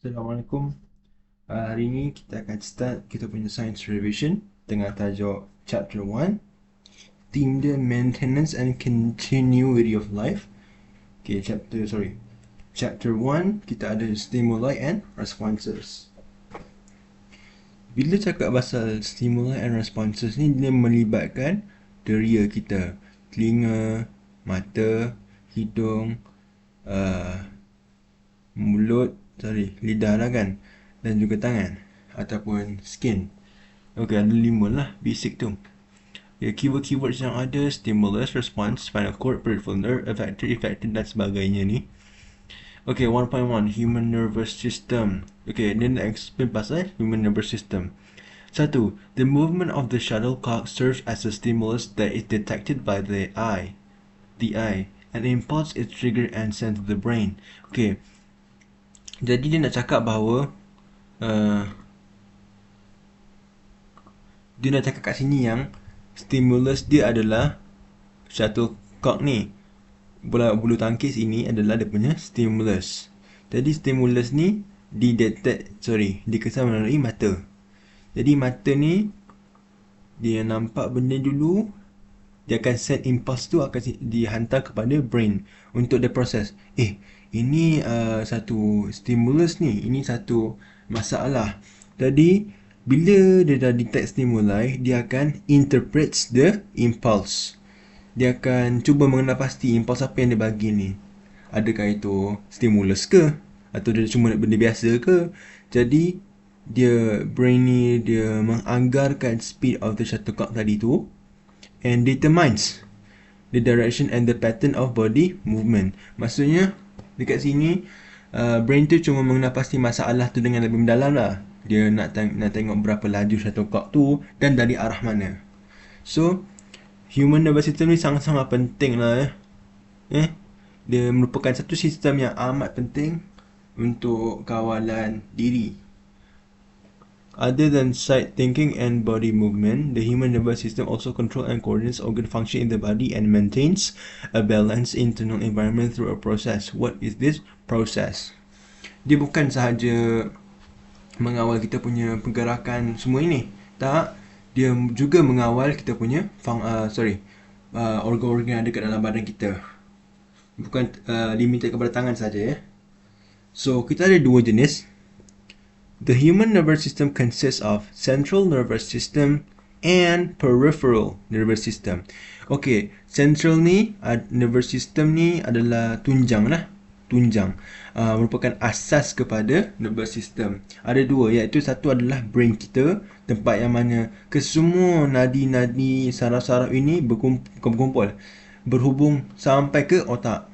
Assalamualaikum. Hari ini kita akan start kita punya science revision dengan tajuk chapter 1, theme dia maintenance and continuity of life. Okay, chapter 1 kita ada stimuli and responses. Bila cakap pasal stimuli and responses ni, dia melibatkan deria kita, telinga, mata, hidung, lidah lah kan, dan juga tangan ataupun skin. Okay, ada 5 lah basic tu. Ya, keyword-keywords yang ada: stimulus, response, spinal cord, peripheral nerve, effector dan sebagainya ni. Okay, 1.1 human nervous system. Okay, then explain pasal human nervous system. 1. The movement of the shuttlecock serves as a stimulus that is detected by the eye. An impulse is triggered and sent to the brain. Okay, jadi dia nak cakap bahawa dia nak cakap kat sini yang stimulus dia adalah shuttlecock ni. Bola bulu tangkis ini adalah dia punya stimulus. Jadi stimulus ni dikesan melalui mata. Jadi mata ni dia nampak benda dulu, dia akan send impulse tu akan dihantar kepada brain untuk dia proses. Ini satu stimulus ni, ini satu masalah. Jadi bila dia dah detect stimuli, dia akan interprets the impulse. Dia akan cuba mengenal pasti impulse apa yang dia bagi ni. Adakah itu stimulus ke, atau dia cuma benda biasa ke? Jadi brain ni dia menganggarkan speed of the shuttlecock tadi tu and determines the direction and the pattern of body movement. Maksudnya dekat sini brain tu cuma mengenal pasti masalah tu dengan lebih mendalam lah. Dia nak tengok berapa laju shuttlecock tu dan dari arah mana. So human nervous system ni sangat-sangat penting lah. Dia merupakan satu sistem yang amat penting untuk kawalan diri. Other than sight, thinking and body movement, the human nervous system also controls and coordinates organ function in the body and maintains a balanced internal environment through a process. What is this process? Dia bukan sahaja mengawal kita punya pergerakan semua ini. Tak, dia juga mengawal kita punya organ-organ yang ada kat dalam badan kita. Bukan limited kepada tangan saja. So kita ada dua jenis. The human nervous system consists of central nervous system and peripheral nervous system. Okay, central ni nervous system ni adalah tunjang lah. Merupakan asas kepada nervous system. Ada dua, iaitu satu adalah brain kita, tempat yang mana kesemua nadi-nadi saraf-saraf ini berkumpul, berhubung sampai ke otak.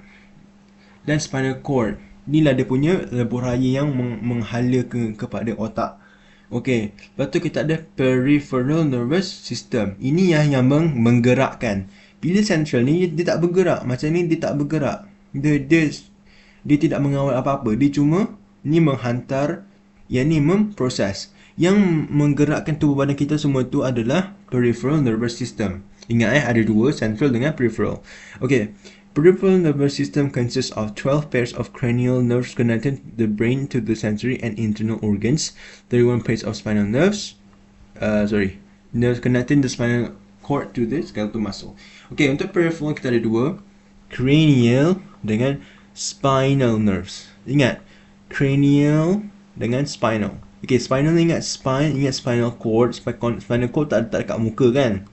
Dan spinal cord, inilah dia punya lebuh raya yang menghala kepada otak. Okey, lepas tu kita ada peripheral nervous system. Ini yang menggerakkan. Bila central ni dia tak bergerak, macam ni dia tak bergerak. Dia tidak mengawal apa-apa. Dia cuma ni menghantar, yang ni memproses. Yang menggerakkan tubuh badan kita semua tu adalah peripheral nervous system. Ingat ada dua, central dengan peripheral. Okey. Peripheral nervous system consists of 12 pairs of cranial nerves connecting the brain to the sensory and internal organs, 31 pairs of spinal nerves, nerves connecting the spinal cord to the skeletal muscle. Okay, untuk peripheral kita ada dua, cranial dengan spinal nerves. Ingat, cranial dengan spinal. Okay, spinal ingat spinal cord. Spinal cord tak dekat muka kan.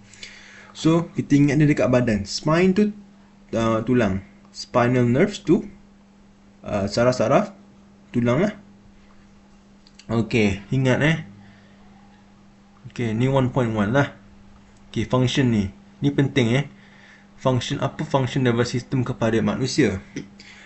So, kita ingat dia dekat badan. Spine tu tulang, spinal nerves tu saraf-saraf tulang lah. Okay, ingat Okay, ni 1.1 lah. Okay, function ni penting function nervous system kepada manusia.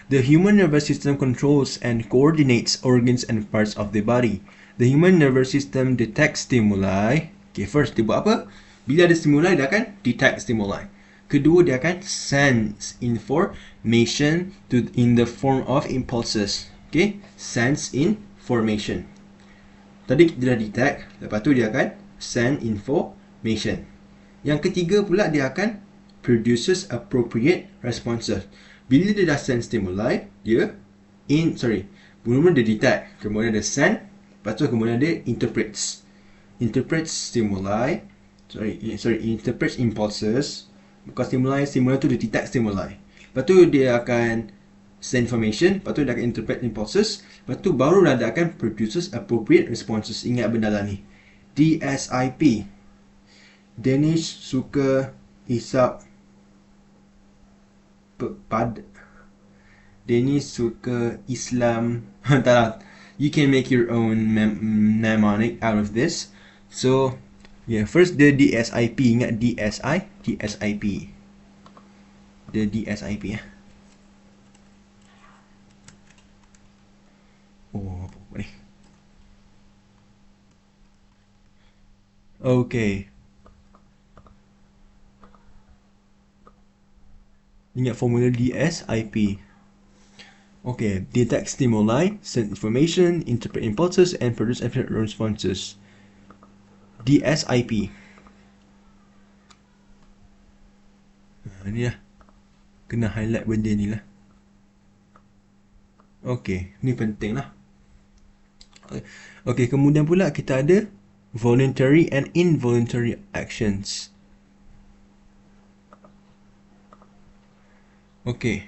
The human nervous system controls and coordinates organs and parts of the body. The human nervous system detects stimuli. Okay, first dia buat apa? Bila ada stimuli, dia akan detect stimuli. Kedua, dia akan sense information in the form of impulses. Okay, sense information. Tadi kita dah detect, lepas tu dia akan send information. Yang ketiga pula, dia akan produces appropriate responses. Bila dia dah send stimuli, Mula-mula dia detect, kemudian dia send, lepas tu kemudian dia interprets. Interprets stimuli, interprets impulses. Bukan stimuli tu dia detect stimuli. Lepas tu dia akan send information, lepas tu dia akan interpret impulses, lepas tu barulah dia akan produces appropriate responses. Ingat benda lah ni. DSIP. Danish suka isap Danish suka Islam. Tak lah. You can make your own mnemonic out of this. So, yeah, first the DSIP. Ingat DSIP. The DSIP ya. Oh, apa ni? Okay. Ingat formula DSIP. Okay, detect stimuli, send information, interpret impulses, and produce efficient responses. DSIP. Ni lah. Kena highlight benda ni lah. Okay, ni penting lah. Okay, kemudian pula kita ada voluntary and involuntary actions. Okay.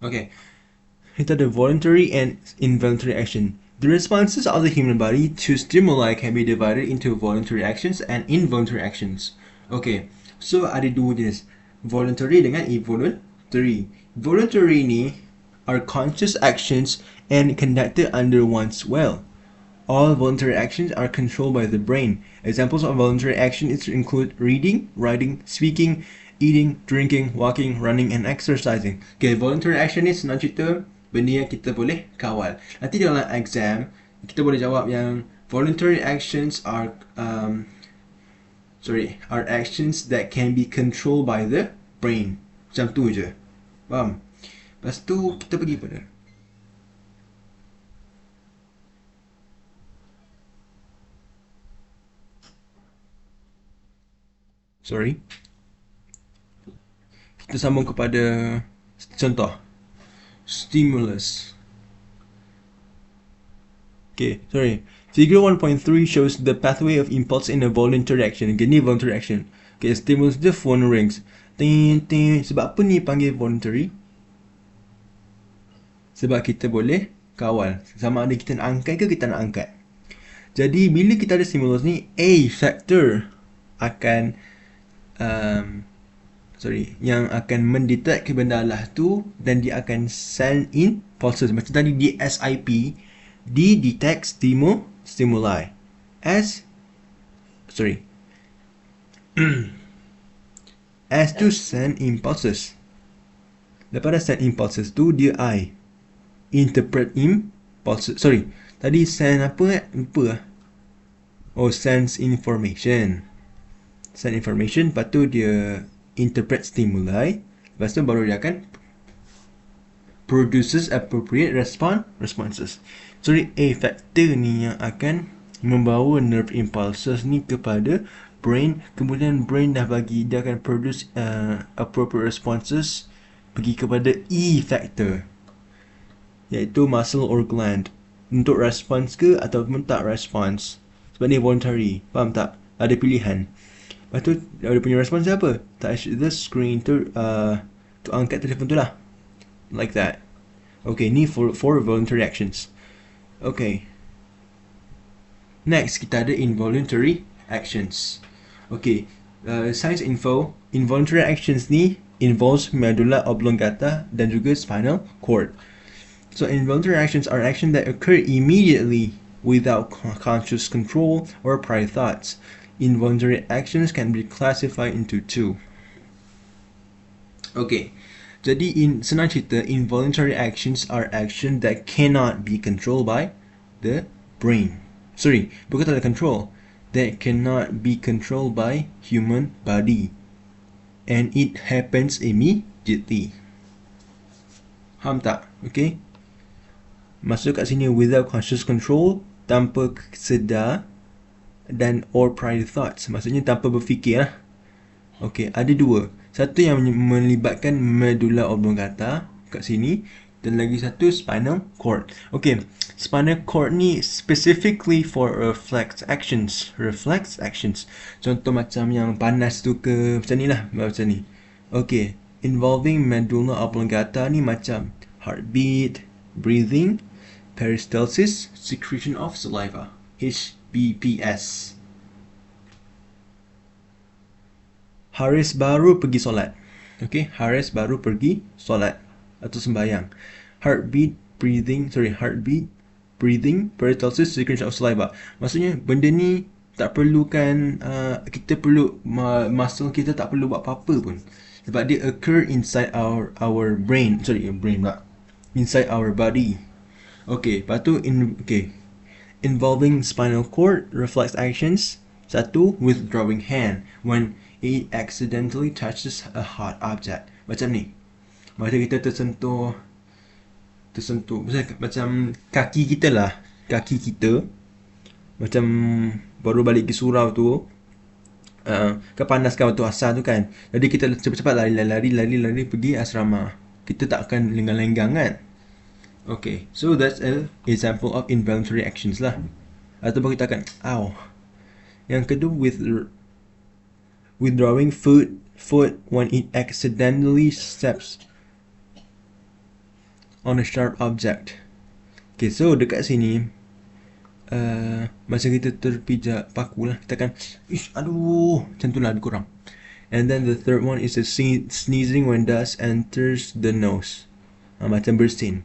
Okay, kita ada voluntary and involuntary action. The responses of the human body to stimuli can be divided into voluntary actions and involuntary actions. Okay, so ada dua jenis, voluntary dengan involuntary. Voluntary ni are conscious actions and conducted under one's will. All voluntary actions are controlled by the brain. Examples of voluntary actions include reading, writing, speaking, eating, drinking, walking, running, and exercising. Okay, voluntary action ni senang cerita benda yang kita boleh kawal. Nanti dalam exam, kita boleh jawab yang voluntary actions are are actions that can be controlled by the brain. Macam tu je. Faham? Lepas tu kita pergi pada kita sambung kepada contoh stimulus. Figure 1.3 shows the pathway of impulse in a voluntary action. Ni voluntary action. Stimulus the phone rings. Ting ting. Sebab apa ni panggil voluntary? Sebab kita boleh kawal. Sama ada kita nak angkat ke kita nak angkat. Jadi bila kita ada stimulus ni, A factor akan yang akan mendetect benda lah tu dan dia akan send in pulses. Macam tadi di SIP, D detect stimuli. S to send impulses. Lepas dah send impulses tu, dia I interpret impulses. Tadi send apa? Lupa lah. Oh, sends information. Send information, lepas tu dia interpret stimuli, lepas tu baru dia akan produces appropriate responses. A factor ni yang akan membawa nerve impulses ni kepada brain, kemudian brain dah bagi, dia akan produce appropriate responses pergi kepada E factor, iaitu muscle or gland, untuk response ke ataupun tak response. Sebab ni voluntary, faham tak? Ada pilihan. Lepas tu dia punya response apa? Touch the screen tu angkat telefon tu lah. Like that. Okay, ni for voluntary actions. Okay. Next, kita ada involuntary actions. Okay, science info. Involuntary actions ni involves medulla oblongata dan juga spinal cord. So involuntary actions are actions that occur immediately without conscious control or prior thoughts. Involuntary actions can be classified into two. Okay, jadi senang cerita, involuntary actions are actions that cannot be controlled by the brain. Bukan tak ada control. That cannot be controlled by human body. And it happens immediately. Faham tak? Okay. Masuk kat sini without conscious control, tanpa sedar, dan or prior thoughts, maksudnya tanpa berfikir lah. Okay, ada dua. Satu yang melibatkan medulla oblongata kat sini, dan lagi satu spinal cord. Okay, spinal cord ni specifically for reflex actions. Reflex actions. Contoh macam yang panas tu ke, macam ni lah, macam ni. Okay, involving medulla oblongata ni macam heartbeat, breathing, peristalsis, secretion of saliva, HBPS. Haris baru pergi solat. Okay, Haris baru pergi solat atau sembahyang. Heartbeat, breathing, peristalsis, secretion of saliva. Maksudnya benda ni tak perlukan kita perlu muscle kita tak perlu buat apa-apa pun. Sebab dia occur inside our brain. Brain pula. Inside our body. Okay, lepas tu involving spinal cord, reflex actions. Satu, withdrawing hand when it accidentally touches a hot object. Macam ni. Macam kita tersentuh macam kaki kita lah. Kaki kita macam baru balik ke surau tu, kepanaskan waktu asar tu kan. Jadi kita cepat-cepat lari pergi asrama. Kita tak akan lenggang-lenggang kan. Okay, so that's an example of involuntary actions lah. Ataupun kita akan Yang kedua, withdrawing foot when it accidentally steps on a sharp object. Okay, so dekat sini macam kita terpijak paku lah, kita akan macam tu lah, lebih kurang. And then the third one is sneezing when dust enters the nose. Macam bersin.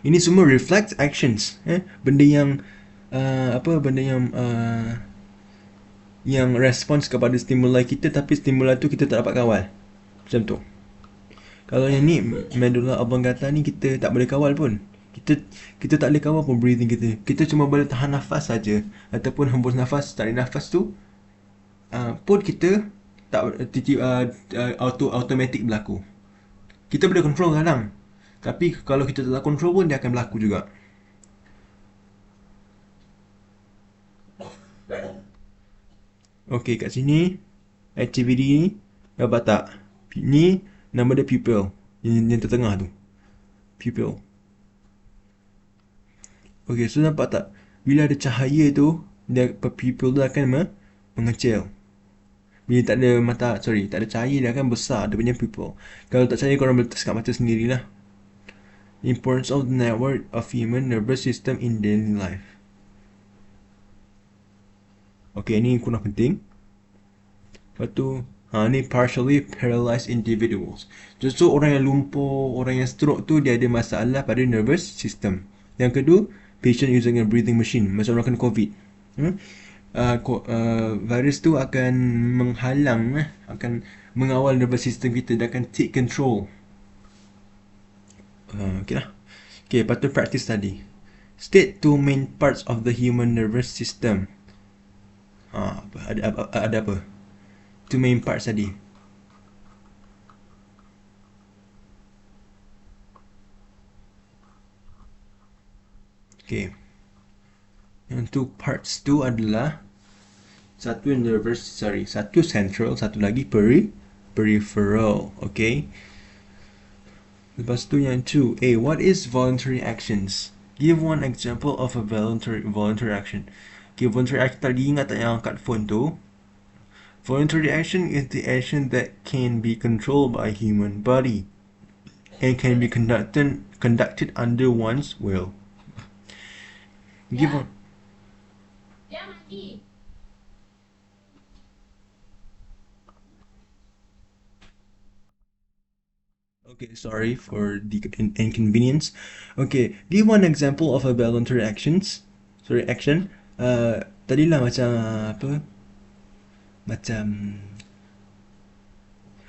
Ini semua reflex actions. Benda yang yang respons kepada stimuli kita, tapi stimuli tu kita tak dapat kawal. Macam tu. Kalau yang ni medulla oblongata ni kita tak boleh kawal pun. Kita tak boleh kawal pun breathing kita. Kita cuma boleh tahan nafas saja ataupun hembus nafas, tarik nafas tu pun kita tak automatic berlaku. Kita boleh control kadang. Tapi kalau kita tak control pun dia akan berlaku juga. Okay, kat sini activity ni dapat tak? Ni nama dia pupil. Yang tertengah tu. Pupil. Okay, so nampak tak? Bila ada cahaya tu, dia pupil tu akan mengecil. Bila tak ada cahaya, dia akan besar, dia punya pupil. Kalau tak cahaya, korang boleh test kat mata sendirilah. Importance of the network of human nervous system in daily life. Okay, ni kurang penting. Lepas tu, ni partially paralyzed individuals. Justru orang yang lumpuh, orang yang stroke tu, dia ada masalah pada nervous system. Yang kedua, patient using a breathing machine. Macam orang kena COVID. Virus tu akan menghalang, akan mengawal nervous system kita. Dia akan take control. Okay lah. Okay, lepas tu practice tadi. State two main parts of the human nervous system. Ada apa? Two main parts tadi. Okay. Yang two parts tu adalah satu central, satu lagi peripheral. Okay. Lepas tu yang 2A, what is voluntary actions? Give one example of a voluntary action. Okay, voluntary action, tadi ingat tak yang angkat phone tu? Voluntary action is the action that can be controlled by human body and can be conducted under one's will. Give one. Okay, sorry for the inconvenience. Okay, give one example of a voluntary action. Tadilah macam apa? Macam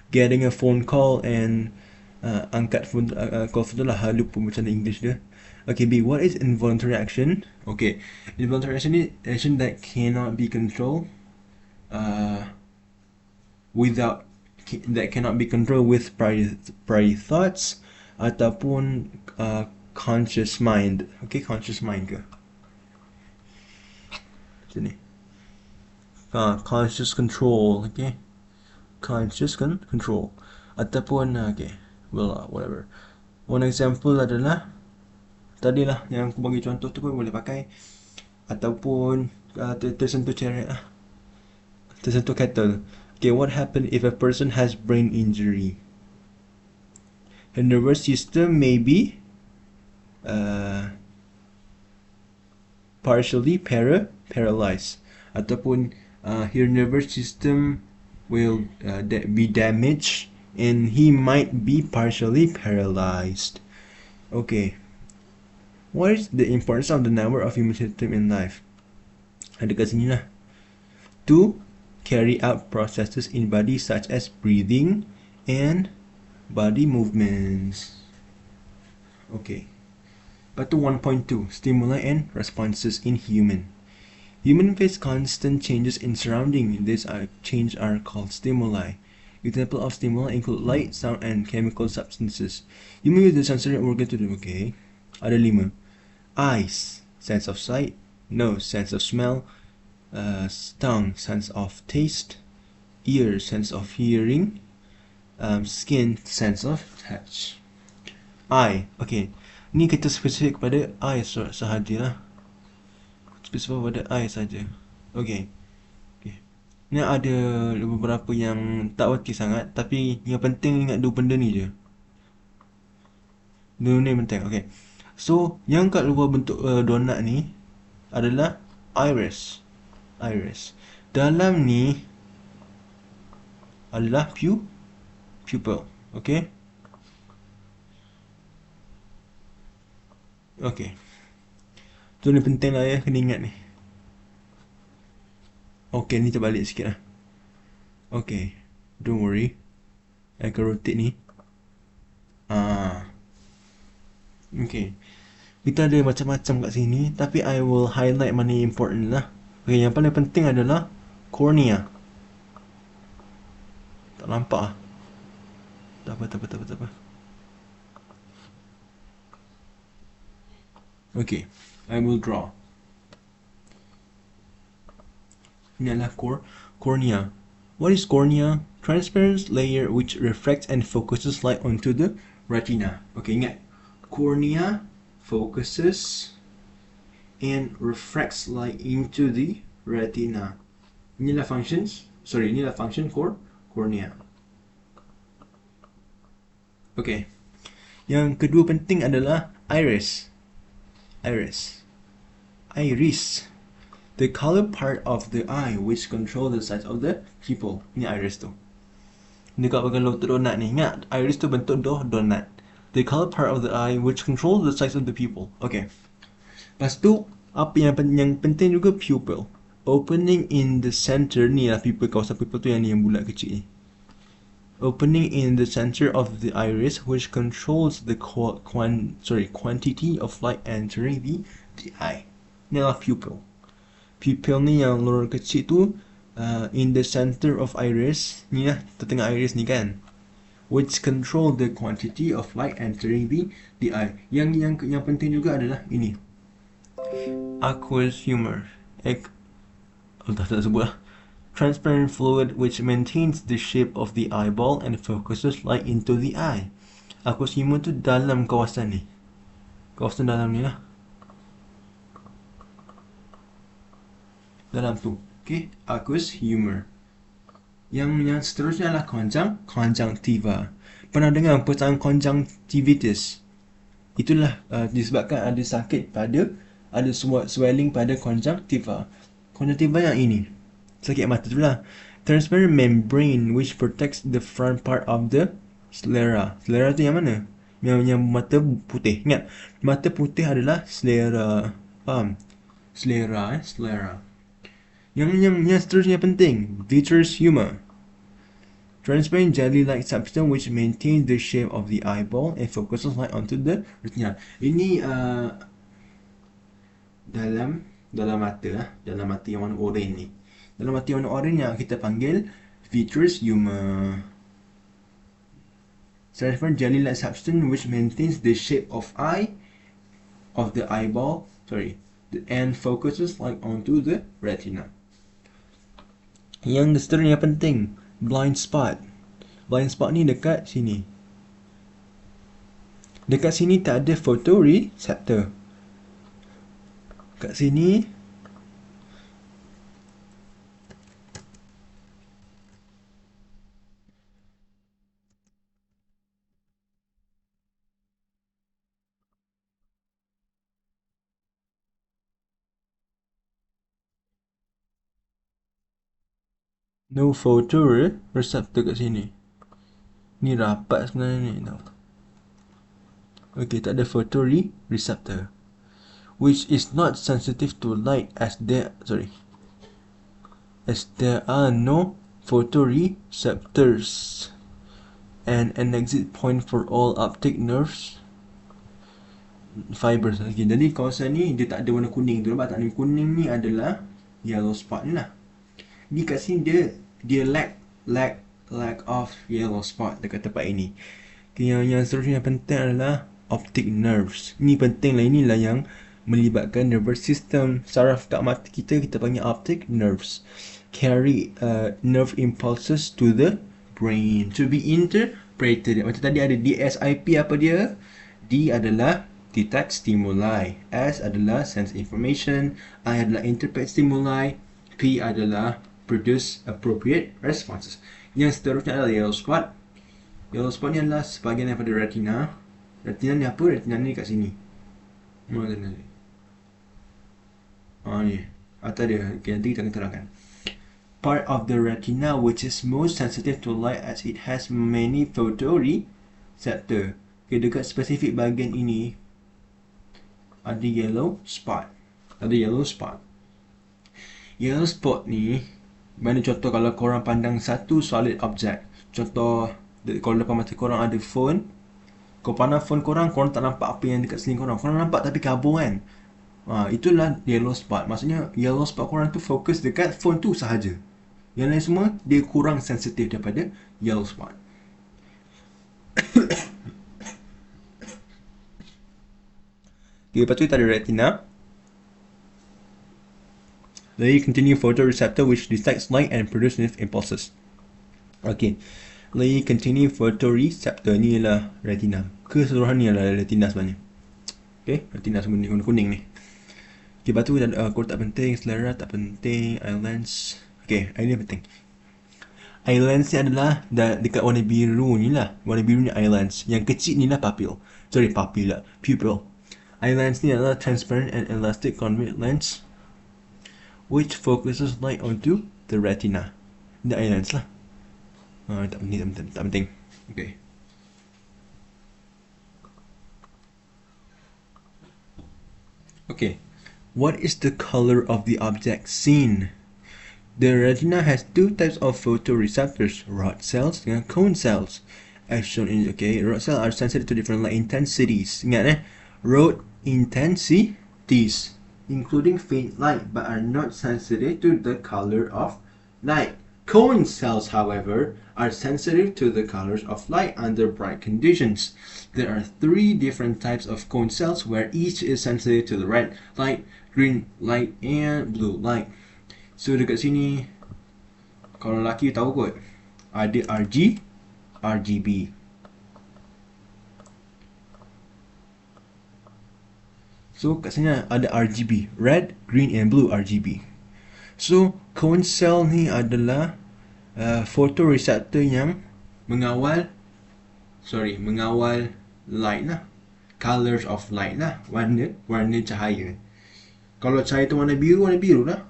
getting a phone call and angkat phone call tu lah, lupa macam mana English dia. Okay, B, what is involuntary action? Okay, involuntary action is action that cannot be controlled that cannot be controlled with prior thoughts ataupun conscious mind. Okay, conscious mind ke? Macam ni. Conscious control, okay? conscious control. Ataupun okay, well whatever. One example adalah tadilah yang aku bagi contoh tu pun boleh pakai. Ataupun tersentuh ceret lah, tersentuh kettle. Okay, what happen if a person has brain injury? The nervous system may be partially paralyzed, ataupun her nervous system will be damaged and he might be partially paralyzed. Okay, what is the importance of the number of human system in life? Ada kat sini lah. To carry out processes in body such as breathing and body movements. Okay. Part 1.2, Stimuli and responses in human. Human face constant changes in surrounding. This change are called stimuli. Example of stimuli include light, sound, and chemical substances. Human use the sensory organ to do. Okay. Ada 5. Eyes, sense of sight. Nose, sense of smell. Tongue, sense of taste. Ear, sense of hearing. Skin, sense of touch. Eye, okay. Ni kita spesifik pada eye sahaja lah. Spesifik pada eye saja. Okay. Ni ada beberapa yang tak berarti sangat, tapi yang penting ingat dua benda ni je. Dua ni penting. Okay. So, yang kat luar bentuk donat ni adalah iris. Dalam ni adalah pupil. Okay. Okay. Tu ni penting lah ya, kena ingat ni. Okay, ni terbalik sikit lah. Okay. Don't worry. I akan rotate ni. Okay. Kita ada macam-macam kat sini, tapi I will highlight mana yang important lah. Okay, yang paling penting adalah cornea. Tak nampak lah. Tak apa. Okay, I will draw. Ini adalah cornea. What is cornea? Transparent layer which reflects and focuses light onto the retina. Okay, ingat. Cornea focuses and refracts light into the retina. Inilah function cornea. Okay. Yang kedua penting adalah iris. The color part of the eye which control the size of the pupil. Ini iris tu. Dekat bahagian luar donat ni. Ingat, iris tu bentuk donat. The color part of the eye which controls the size of the pupil. Okay. Lepas tu, apa yang penting juga pupil. Opening in the center ni lah pupil, kawasan pupil tu yang ni yang bulat kecil ni. Opening in the center of the iris which controls the quantity of light entering the eye. Ni lah pupil. Pupil ni yang luar kecil tu in the center of iris. Ni lah tengah iris ni kan, which control the quantity of light entering the eye. Yang penting juga adalah ini. Aqueous humor. Tak sebut lah. Transparent fluid which maintains the shape of the eyeball and focuses light into the eye. Aqueous humor tu dalam kawasan ni. Kawasan dalam ni lah. Dalam tu. Okay. Aqueous humor. Yang seterusnya adalah conjunctiva. Pernah dengar perkataan conjunctivitis? Itulah disebabkan ada sakit pada, ada swelling pada conjunctiva. Conjunctiva yang ini, sakit mata tu lah. Transparent membrane which protects the front part of the sclera. Sclera tu yang mana? Yang mata putih. Ingat, mata putih adalah sclera. Faham? Sclera. Yang seterusnya penting, vitreous humor. Transparent jelly-like substance which maintains the shape of the eyeball and focuses light onto the retina. Ini dalam mata lah, dalam mata yang warna oren ni. Dalam mata yang warna oren yang kita panggil vitreous humor. Transparent jelly-like substance which maintains the shape of the eyeball, and focuses light onto the retina. Yang seterusnya penting, blind spot. Blind spot ni dekat sini. Dekat sini tak ada photoreceptor. Kat sini no photoreceptor kat sini. Ni rapat sebenarnya ni tau. Okay, tak ada photoreceptor, which is not sensitive to light as there are no photoreceptors and an exit point for all optic nerves fibers. Okay, jadi kawasan ni dia tak ada warna kuning tu. Nampak tak? Ni kuning ni adalah yellow spot ni lah. Ni kat sini dia lack of yellow spot dekat tempat ini. Okay, yang seterusnya yang penting adalah optic nerves. Ni penting lah, inilah yang melibatkan nervous system. Saraf kat mata kita panggil optic nerves. Carry nerve impulses to the brain to be interpreted. Macam tadi ada DSIP, apa dia? D adalah detect stimuli, S adalah sense information, I adalah interpret stimuli, P adalah produce appropriate responses. Yang seterusnya adalah yellow spot. Yellow spot ni adalah sebahagian daripada retina. Retina ni apa? Retina ni kat sini. Mana ni? Ni. Atas dia. Okay, nanti kita akan terangkan. Part of the retina which is most sensitive to light as it has many photoreceptor. Okay, dekat spesifik bahagian ini ada yellow spot. Yellow spot ni, mana contoh kalau korang pandang satu solid object. Contoh, kalau depan mata korang ada phone, kau pandang phone korang tak nampak apa yang dekat sini korang nampak tapi kabur kan. Itulah yellow spot. Maksudnya yellow spot korang tu fokus dekat phone tu sahaja. Yang lain semua dia kurang sensitif daripada yellow spot. Okay, lepas tu kita ada retina. They continue photoreceptor which detects light and produce nerve impulses. Okay, they continue photoreceptor ni ialah retina. Keseluruhan ni adalah retina sebenarnya. Okay, retina sebenarnya warna kuning ni. Okay, lepas tu kita ada kotak penting, selera tak penting, eye lens. Okay, ini penting. Eye lens ni adalah dekat warna biru ni lah. Warna biru ni eye lens. Yang kecil ni lah pupil. Pupil. Eye lens ni adalah transparent and elastic convex lens which focuses light onto the retina. Ini eye lens lah. Tak penting. Okay. Okay. What is the color of the object seen? The retina has two types of photoreceptors, rod cells and cone cells. As shown in, rod cells are sensitive to different light intensities. Ingat rod intensities, including faint light, but are not sensitive to the color of light. Cone cells, however, are sensitive to the colors of light under bright conditions. There are 3 different types of cone cells where each is sensitive to the red light, green light, and blue light. So dekat sini, kalau lelaki tahu kot, ada RGB. So kat sini ada RGB, red, green and blue RGB. So cone cell ni adalah photoreceptor yang mengawal light lah, colors of light lah, warna cahaya. Kalau cahaya tu warna biru lah,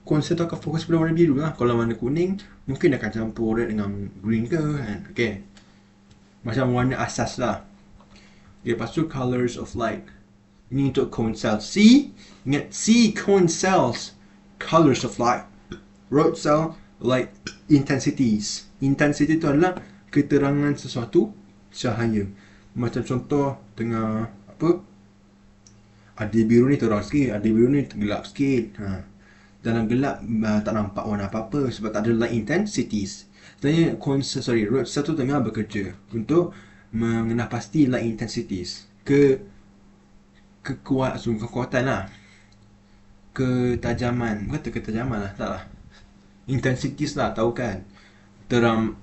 cone cell tu akan fokus pada warna biru lah. Kalau warna kuning mungkin akan campur red dengan green ke kan. Okay, macam warna asas lah. Okay, lepas tu colors of light. Ini untuk cone cells. Ingat C, cone cells, colors of light. Rod cell, light intensities. Intensity itu adalah keterangan sesuatu cahaya. Macam contoh tengah ada biru ni terang sikit, ada biru ni gelap sikit. Dalam gelap tak nampak warna apa-apa sebab tak ada light intensities. Sebenarnya rod cell tu tengah bekerja untuk mengenal pasti light intensities. Kekuatan lah, ketajaman lah, tak lah, intensities lah, tahu kan. terang,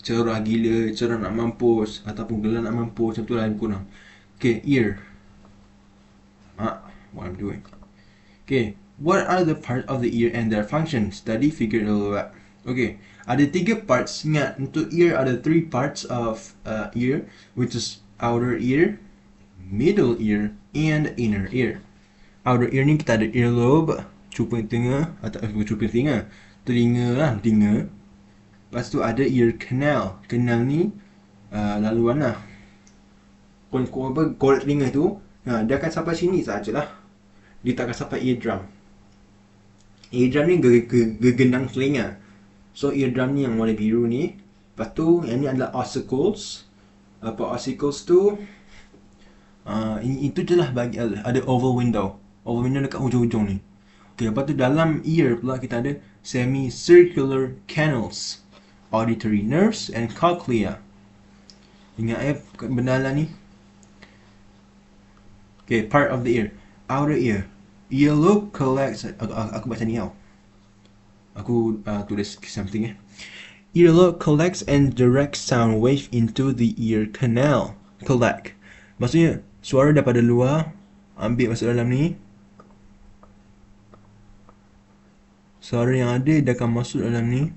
cerah gila, cerah nak mampus ataupun gelap nak mampus, macam tu lah lebih kurang. Okay, ear. What I'm doing. Okay, what are the parts of the ear and their functions? Study figure 2. Okay, ada 3 parts. Ingat, untuk ear ada 3 parts of ear, which is outer ear, middle ear, and inner ear. Outer ear ni kita ada earlobe, cuping telinga, atau cuping telinga, telinga. Lepas tu ada ear canal. Canal ni laluan lah. Korek telinga tu, dia akan sampai sini sajalah. Dia tak akan sampai eardrum. Eardrum ni gegenang telinga. So eardrum ni yang warna biru ni. Lepas tu yang ni adalah ossicles. Ossicles tu itu je lah bagi ada oval window. Oval window dekat hujung-hujung ni. Okay, lepas tu dalam ear pula kita ada semicircular canals, auditory nerves and cochlea. Ingat benda lah ni. Okay, part of the ear. Outer ear. Earlobe collects. Aku baca ni tau. Aku tulis something Earlobe collects and directs sound wave into the ear canal. Collect. Maksudnya suara daripada luar ambil masuk dalam ni. Suara yang ada dia akan masuk dalam ni.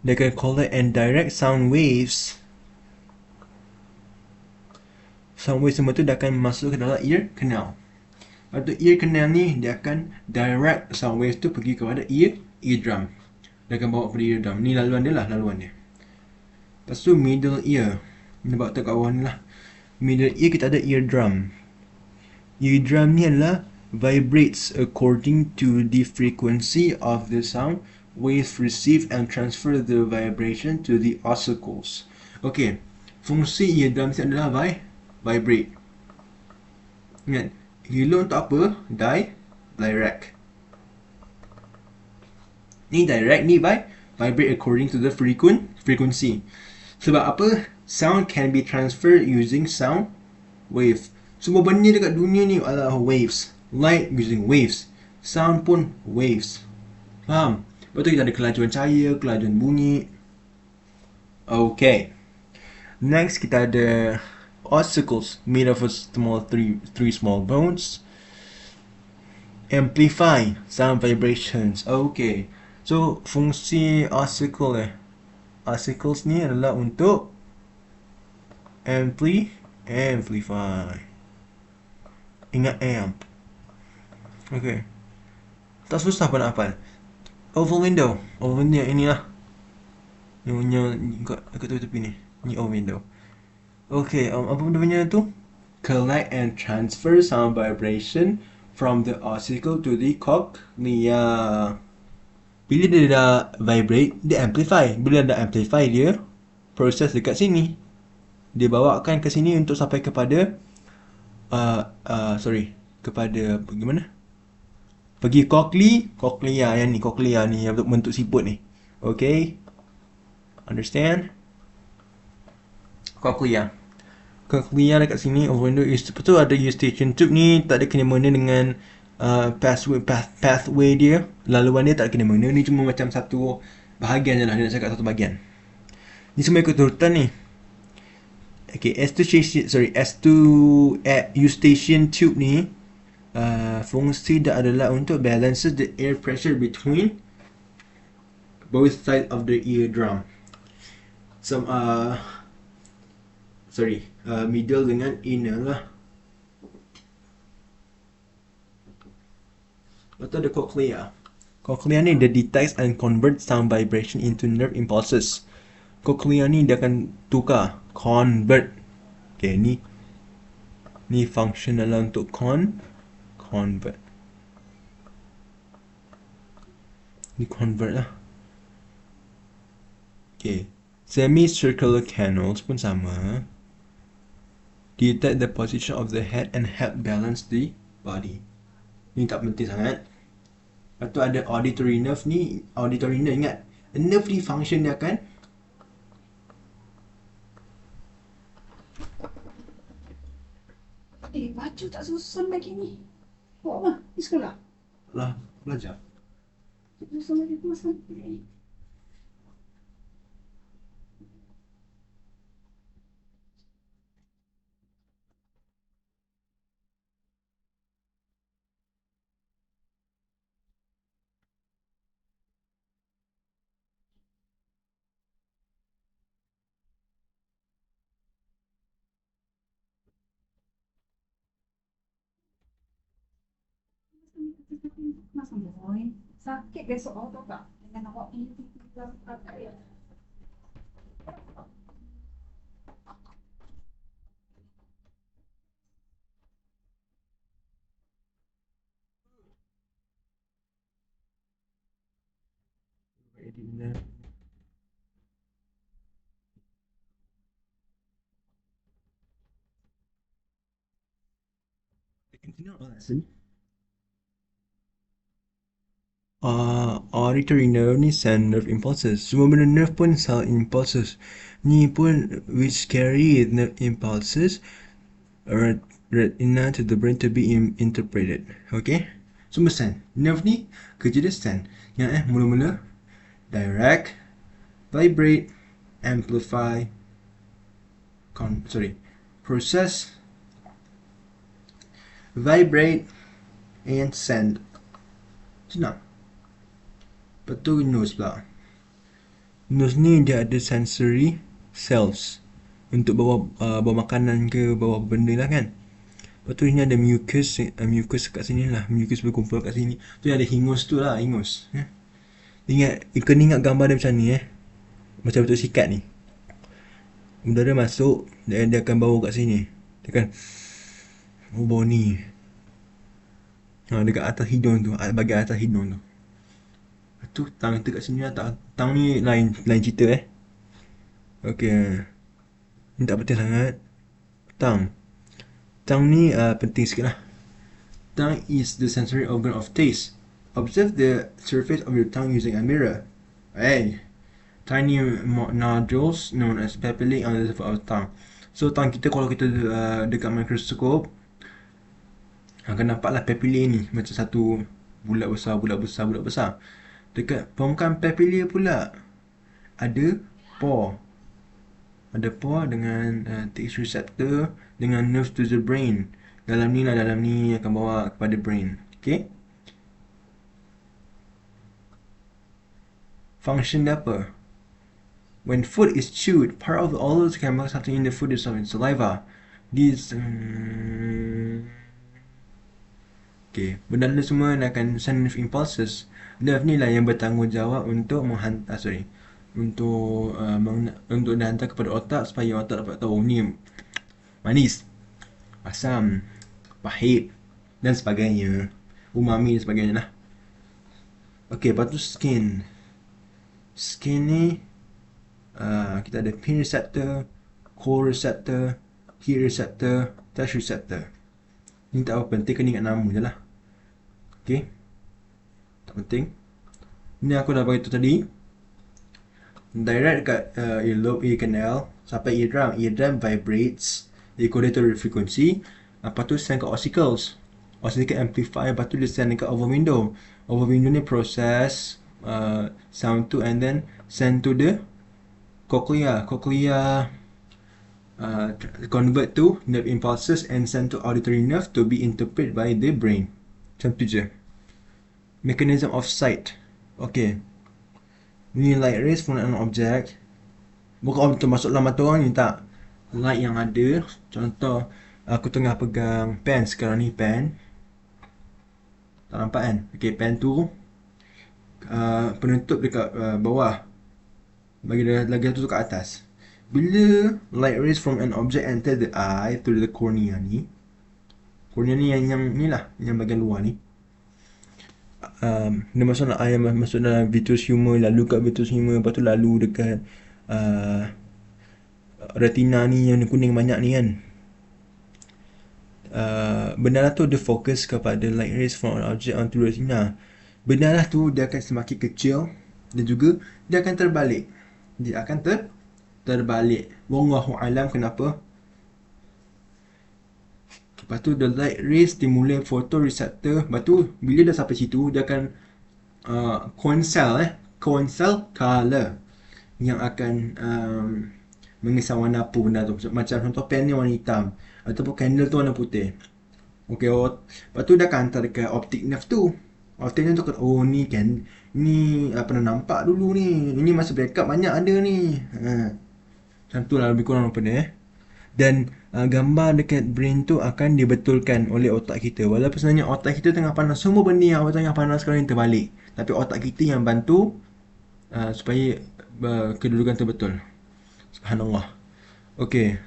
Dia akan collect and direct sound waves. Sound waves semua tu dia akan masuk ke dalam ear canal. Lepas tu ear canal ni dia akan direct sound waves tu pergi kepada eardrum. Dia akan bawa kepada eardrum. Ni laluan dia lah, laluan dia. Lepas tu middle ear. Ni bawa tu kat bawah ni lah. Middle ear kita ada eardrum. Eardrum ni adalah vibrates according to the frequency of the sound waves received and transfer the vibration to the ossicles. Okay, fungsi eardrum ni adalah vibrate. Ingat, hilo untuk apa? Direct. Ni direct, ni vibrate according to the frequency. Sebab apa? Sound can be transferred using sound wave. Semua benda dekat dunia ni adalah waves. Light using waves. Sound pun waves. Faham? Lepas tu kita ada kelajuan cahaya, kelajuan bunyi. Okay. Next kita ada ossicles made of a three small bones. Amplify sound vibrations. Okay. So fungsi ossicles ni adalah untuk amplify. Ingat amp. Okay. Tak susah pun nak hafal. Oval window yang ini lah. Yang kat tepi ni. Ni oval window. Okay, apa benda punya tu? Collect and transfer sound vibration from the ossicle to the cochlea. Bila dia dah vibrate, dia amplify. Bila dah amplify, dia proses dekat sini. Dia bawakan ke sini untuk sampai kepada kepada bagaimana? Pergi cochlea yang ni, cochlea ni yang bentuk siput ni. Okay? Understand? Cochlea dekat sini, over window is betul ada eustachian tube ni, tak ada kena mengena dengan pathway dia, laluan dia tak ada kena mengena, ni cuma macam satu bahagian je lah, dia nak cakap satu bahagian. Ni semua ikut urutan ni. Okay, eustachian tube ni fungsi dia adalah untuk balances the air pressure between both sides of the eardrum. Middle dengan inner lah. Lepas tu ada cochlea. Cochlea ni dia detects and converts sound vibration into nerve impulses. Cochlea ni dia akan tukar, convert. Okay, ni function adalah untuk convert. Ni convert lah. Okay, semicircular canals pun sama. Detect the position of the head and help balance the body. Ni tak penting sangat. Lepas tu ada auditory nerve ni. Auditory nerve, ingat, nerve ni function dia akan baju tak susun lagi ni. Buat apa? Di sekolah? lah belajar. Susun lagi masa ni. Mas boy, sakit besok awak tahu tak? Dengan awak punya tinggal pakai. Continue our lesson. Auditory nerve ni send nerve impulses. Semua benda nerve pun send impulses. Ni pun which carry nerve impulses retina to the brain to be interpreted. Okay? Semua send. Nerve ni kerja dia send. Yang mula-mula direct, vibrate, amplify, process, vibrate, and send. Senang. Betul nose pula. Nose ni dia ada sensory cells untuk bawa makanan ke bawa benda lah kan. Lepas tu ni ada mucus kat sini lah. Mucus berkumpul kat sini. Tu ada hingus tu lah, hingus. Kena ingat gambar dia macam ni macam betul sikat ni. Udara masuk, dia akan bawa kat sini. Dia akan bawa ni. Dekat atas hidung tu, bahagian atas hidung tu. Tu tang kita kat sini lah. Tang ni lain cerita Okay. Ni tak penting sangat. Tang ni penting sikit lah. Tongue is the sensory organ of taste. Observe the surface of your tongue using a mirror. Tiny nodules known as papillae on the surface of tongue. So tongue kita kalau kita dekat mikroskop akan nampaklah papillae ni macam satu bulat besar. Dekat permukaan papillae pula ada pore. Ada pore dengan taste receptor dengan nerves to the brain. Dalam ni akan bawa kepada brain. Okay? Function dia apa? When food is chewed, part of all those chemicals something in the food is in saliva. These okay, benda semua akan send nerve impulses. Nerve ni lah yang bertanggungjawab untuk untuk dihantar kepada otak supaya otak dapat tahu ni manis, asam, pahit dan sebagainya, umami dan sebagainya lah. Okay, lepas tu skin ni kita ada pain receptor, cold receptor, heat receptor, touch receptor. Ni tak apa penting, kena ingat nama je lah. Okay, tak penting. Ni aku dah beritahu tadi. Direct dekat earlobe, ear canal sampai eardrum. Eardrum vibrates according to the frequency. Lepas tu send ke ossicles. Ossicle amplify. Lepas tu dia send dekat over window. Over window ni process sound to and then send to the cochlea. Cochlea convert to nerve impulses and send to auditory nerve to be interpreted by the brain. Macam tu je. Mechanism of sight. Okay. Ni light rays from an object. Bukan termasuk dalam mata orang ni, tak. Light yang ada. Contoh, aku tengah pegang pen sekarang ni, pen. Tak nampak kan? Okay, pen tu penutup dekat bawah. Bagi dia lagi satu kat atas. Bila light rays from an object enter the eye through the cornea ni. Cornea ni yang ni lah, yang bagian luar ni. Dia masuk dalam vitreous humor, lalu kat vitreous humor, lepas tu lalu dekat retina ni yang kuning banyak ni kan. Benda lah tu dia fokus kepada light rays from an object onto retina. Benda lah tu dia akan semakin kecil dan juga dia akan terbalik. Terbalik. Wallahu alam kenapa. Lepas tu the light rays stimulate photoreceptor. Lepas tu bila dah sampai situ dia akan coincel color yang akan mengisah warna apa benda tu. Macam contoh pen ni warna hitam ataupun candle tu warna putih. Okay, lepas tu dia akan hantar dekat optic nerve tu. Optic nerve tu kata, oh ni kan, ni pernah nampak dulu ni. Ini masa backup banyak ada ni. Macam tu lah lebih kurang apa dia. Dan gambar dekat brain tu akan dibetulkan oleh otak kita. Walaupun sebenarnya otak kita tengah panas, semua benda yang awak tengah panas sekarang ni terbalik. Tapi otak kita yang bantu supaya kedudukan tu betul. Subhanallah. Okay.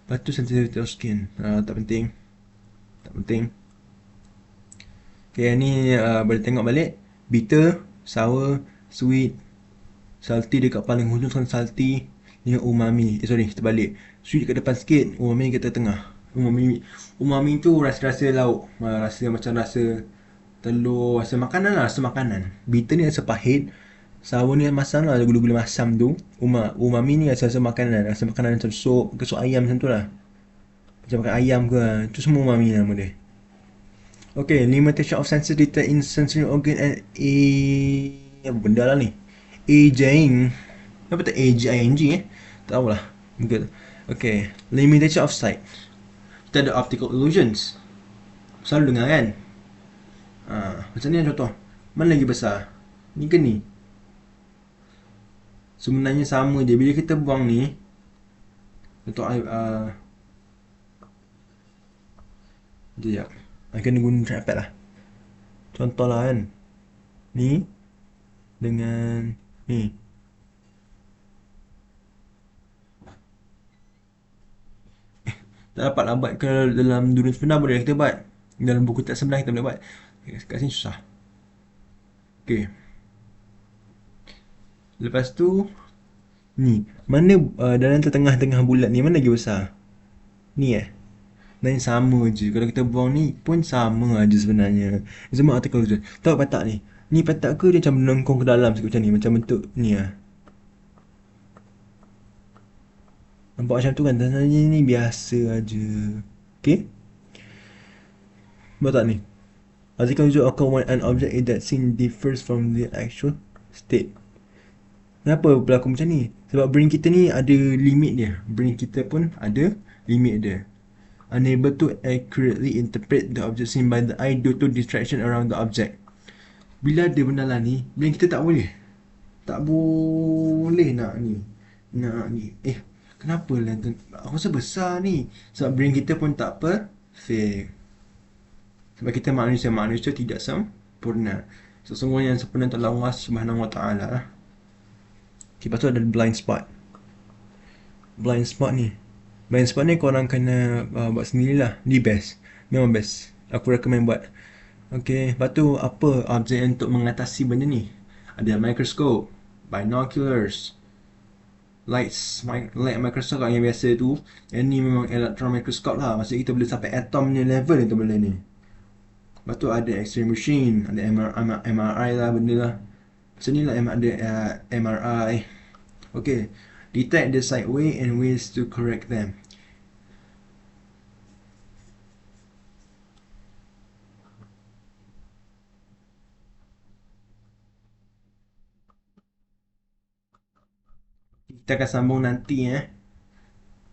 Lepas tu sensitivity of skin. Tak penting. Tak penting. Okay, ni boleh tengok balik. Bitter, sour, sweet, salty dekat paling hujung kan salty dengan umami. Sorry, terbalik. Sweet dekat depan sikit, umami dekat tengah. Umami tu rasa-rasa lauk. Rasa macam rasa telur, rasa makanan lah, rasa makanan. Bitter ni rasa pahit. Sour ni masam lah, ada gula-gula masam tu. Umami ni rasa-rasa makanan. Rasa makanan macam sup, ke sup ayam macam tu lah. Macam makan ayam ke lah. Itu semua umami nama dia. Okay, limitation of sensory data in sensory organ and apa benda lah ni? Aging. Apa tu AGING Tak tahulah. Good. Okay, limitation of sight. Kita ada optical illusions. Selalu dengar kan? Macam ni contoh. Mana lagi besar? Ni ke ni? Sebenarnya sama je. Bila kita buang ni, contoh sekejap. Kena guna trackpad lah. Contoh lah kan. Ni dengan ni. Tak dapat lah buat ke dalam dunia sebenar boleh kita buat. Dalam buku tak sebenar kita boleh buat. Kat sini susah. Okay. Lepas tu ni. Mana dalam tengah-tengah bulat ni mana lagi besar? Ni Dan sama je. Kalau kita buang ni pun sama aja sebenarnya. Semua artikel je. Tahu patak ni? Ni patak ke dia macam melengkung ke dalam sikit macam ni? Macam bentuk ni lah. Nampak macam tu kan? Sebenarnya ni biasa aja. Okay? Nampak tak ni? Article usually occur when an object is that seen differs from the actual state. Kenapa berlaku macam ni? Sebab brain kita ni ada limit dia. Brain kita pun ada limit dia. Unable to accurately interpret the object seen by the eye due to distraction around the object. Bila ada benda lah ni, brain kita tak boleh. Tak boleh nak ni. Nak ni. Kenapa lah? Aku rasa besar ni. Sebab brain kita pun tak perfect. Sebab kita manusia tidak sempurna. Sesungguhnya yang sempurna adalah Allah Subhanahu Wa Taala. Okay, lepas tu ada blind spot. Blind spot ni. Blind spot ni korang kena buat sendirilah. Ni best. Memang best. Aku recommend buat. Okay, lepas tu apa objek untuk mengatasi benda ni? Ada microscope, binoculars, light microscope yang biasa tu. Yang ni memang electron microscope lah. Maksudnya kita boleh sampai atom ni level itu benda ni. Lepas tu ada x-ray machine, ada MRI lah benda lah. Macam ni lah ada MRI. Okay, detect the side way and ways to correct them. Kita akan sambung nanti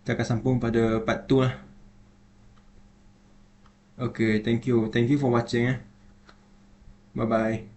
Kita akan sambung pada part 2 lah. Okay, thank you. Thank you for watching Bye bye.